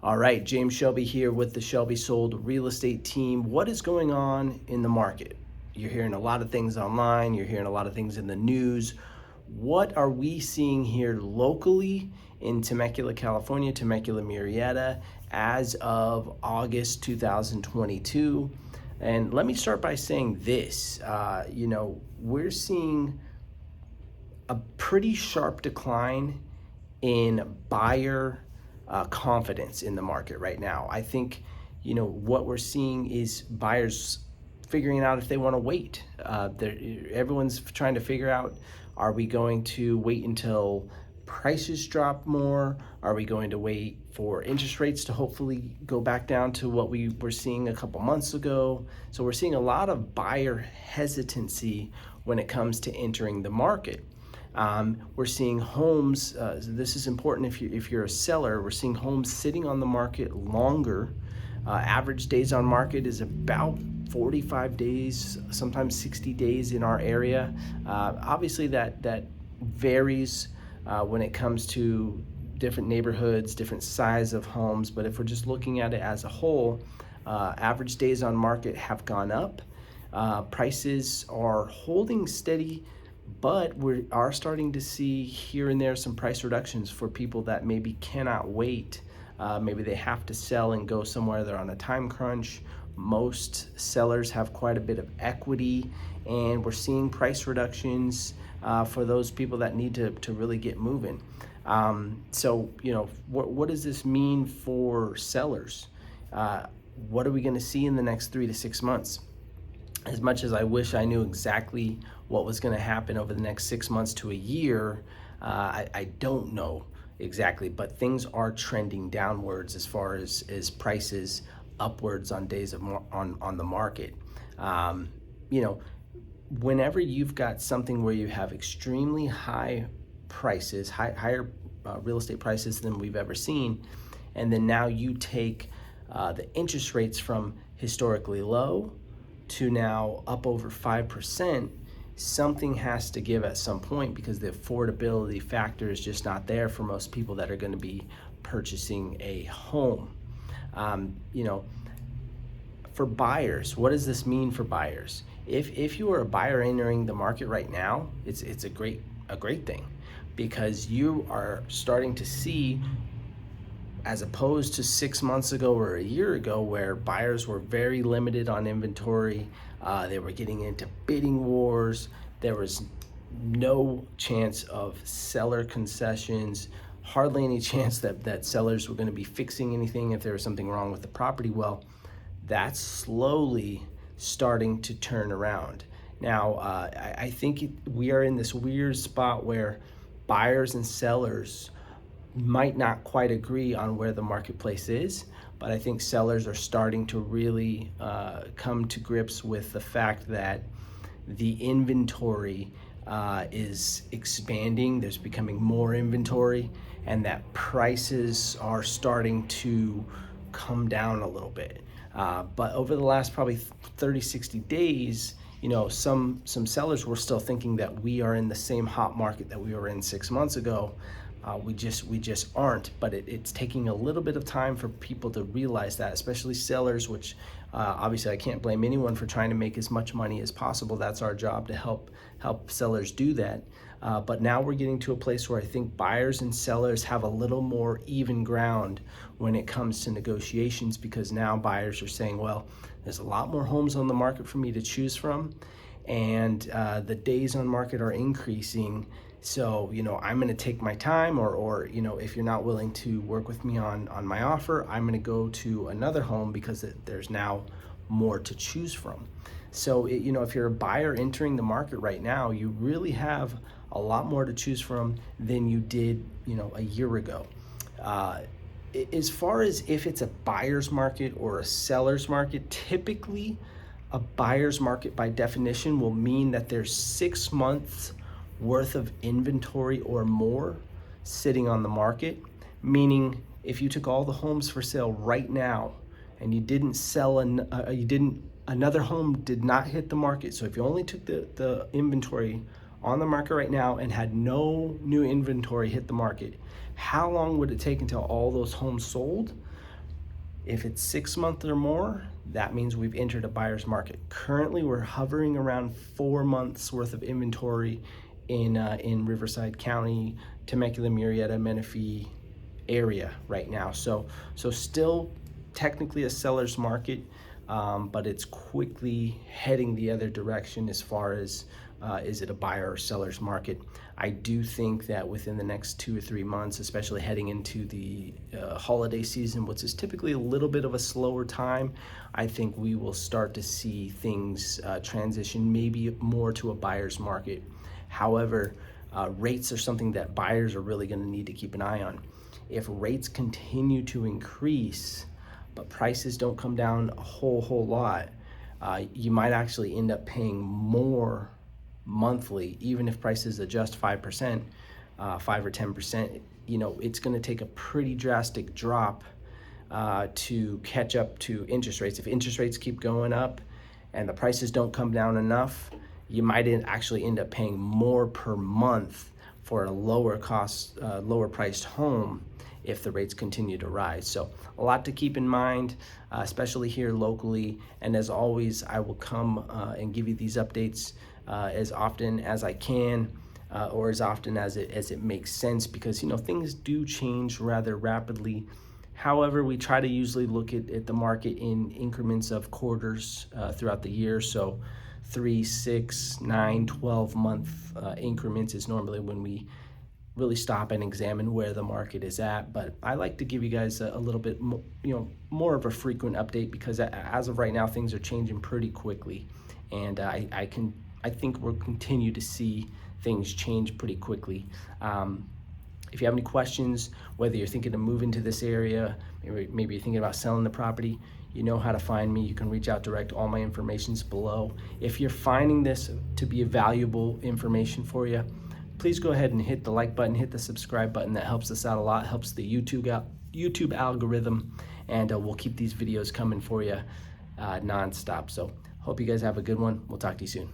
All right, James Shelby here with the Shelby Sold Real Estate Team. What is going on in the market? You're hearing a lot of things online, you're hearing a lot of things in the news. What are we seeing here locally in Temecula, California, Temecula Murrieta, as of August 2022? And let me start by saying this, we're seeing a pretty sharp decline in buyer confidence in the market right now. I think, what we're seeing is buyers figuring out if they want to wait. Everyone's trying to figure out, are we going to wait until prices drop more? Are we going to wait for interest rates to hopefully go back down to what we were seeing a couple months ago? So we're seeing a lot of buyer hesitancy when it comes to entering the market. We're seeing homes, this is important if you're a seller, we're seeing homes sitting on the market longer. Average days on market is about 45 days, sometimes 60 days in our area. Obviously that varies when it comes to different neighborhoods, different size of homes, but if we're just looking at it as a whole, average days on market have gone up. Prices are holding steady, but we are starting to see here and there some price reductions for people that maybe cannot wait. Maybe they have to sell and go somewhere, they're on a time crunch. Most sellers have quite a bit of equity, and we're seeing price reductions for those people that need to really get moving. What does this mean for sellers? What are we going to see in the next 3 to 6 months? As much as I wish I knew exactly what was going to happen over the next 6 months to a year, I don't know exactly, but things are trending downwards as far as prices upwards on days on the market. Whenever you've got something where you have extremely high prices, higher real estate prices than we've ever seen, and then now you take the interest rates from historically low to now up over 5%, something has to give at some point, because the affordability factor is just not there for most people that are going to be purchasing a home. For buyers, what does this mean for buyers? If you are a buyer entering the market right now, it's a great thing, because you are starting to see, as opposed to 6 months ago or a year ago, where buyers were very limited on inventory, they were getting into bidding wars, there was no chance of seller concessions, hardly any chance that sellers were going to be fixing anything if there was something wrong with the property. Well, that's slowly starting to turn around. Now, I think we are in this weird spot where buyers and sellers might not quite agree on where the marketplace is, but I think sellers are starting to really come to grips with the fact that the inventory is expanding, there's becoming more inventory, and that prices are starting to come down a little bit. But over the last probably 30, 60 days, some sellers were still thinking that we are in the same hot market that we were in 6 months ago. We just aren't, but it's taking a little bit of time for people to realize that, especially sellers, which obviously I can't blame anyone for trying to make as much money as possible. That's our job, to help sellers do that. But now we're getting to a place where I think buyers and sellers have a little more even ground when it comes to negotiations, because now buyers are saying, well, there's a lot more homes on the market for me to choose from, and the days on market are increasing. So, I'm going to take my time, or if you're not willing to work with me on my offer, I'm going to go to another home, because there's now more to choose from. So, if you're a buyer entering the market right now, you really have a lot more to choose from than you did, a year ago. As far as if it's a buyer's market or a seller's market, typically a buyer's market by definition will mean that there's 6 months worth of inventory or more sitting on the market, meaning if you took all the homes for sale right now and you didn't sell another home did not hit the market. So if you only took the inventory on the market right now and had no new inventory hit the market, how long would it take until all those homes sold? If it's 6 months or more, that means we've entered a buyer's market. Currently, we're hovering around 4 months worth of inventory in Riverside County, Temecula, Murrieta, Menifee area right now. So still technically a seller's market, but it's quickly heading the other direction as far as is it a buyer or seller's market. I do think that within the next 2 or 3 months, especially heading into the holiday season, which is typically a little bit of a slower time, I think we will start to see things transition maybe more to a buyer's market. However, rates are something that buyers are really going to need to keep an eye on. If rates continue to increase, but prices don't come down a whole lot, you might actually end up paying more monthly, even if prices adjust 5%, 5 or 10%. You know, it's going to take a pretty drastic drop to catch up to interest rates. If interest rates keep going up and the prices don't come down enough, you might actually end up paying more per month for a lower cost, lower priced home if the rates continue to rise. So a lot to keep in mind, especially here locally. And as always, I will come and give you these updates as often as I can, or as often as it makes sense, because you know things do change rather rapidly. However, we try to usually look at the market in increments of quarters throughout the year. So 3, 6, 9, 12 month increments is normally when we really stop and examine where the market is at. But I like to give you guys a little bit more of a frequent update, because as of right now things are changing pretty quickly, and I think we'll continue to see things change pretty quickly. If you have any questions, whether you're thinking to move into this area, maybe you're thinking about selling the property, you know how to find me. You can reach out direct. All my information's below. If you're finding this to be a valuable information for you, please go ahead and hit the like button, hit the subscribe button. That helps us out a lot, helps the YouTube algorithm, and we'll keep these videos coming for you nonstop. So hope you guys have a good one. We'll talk to you soon.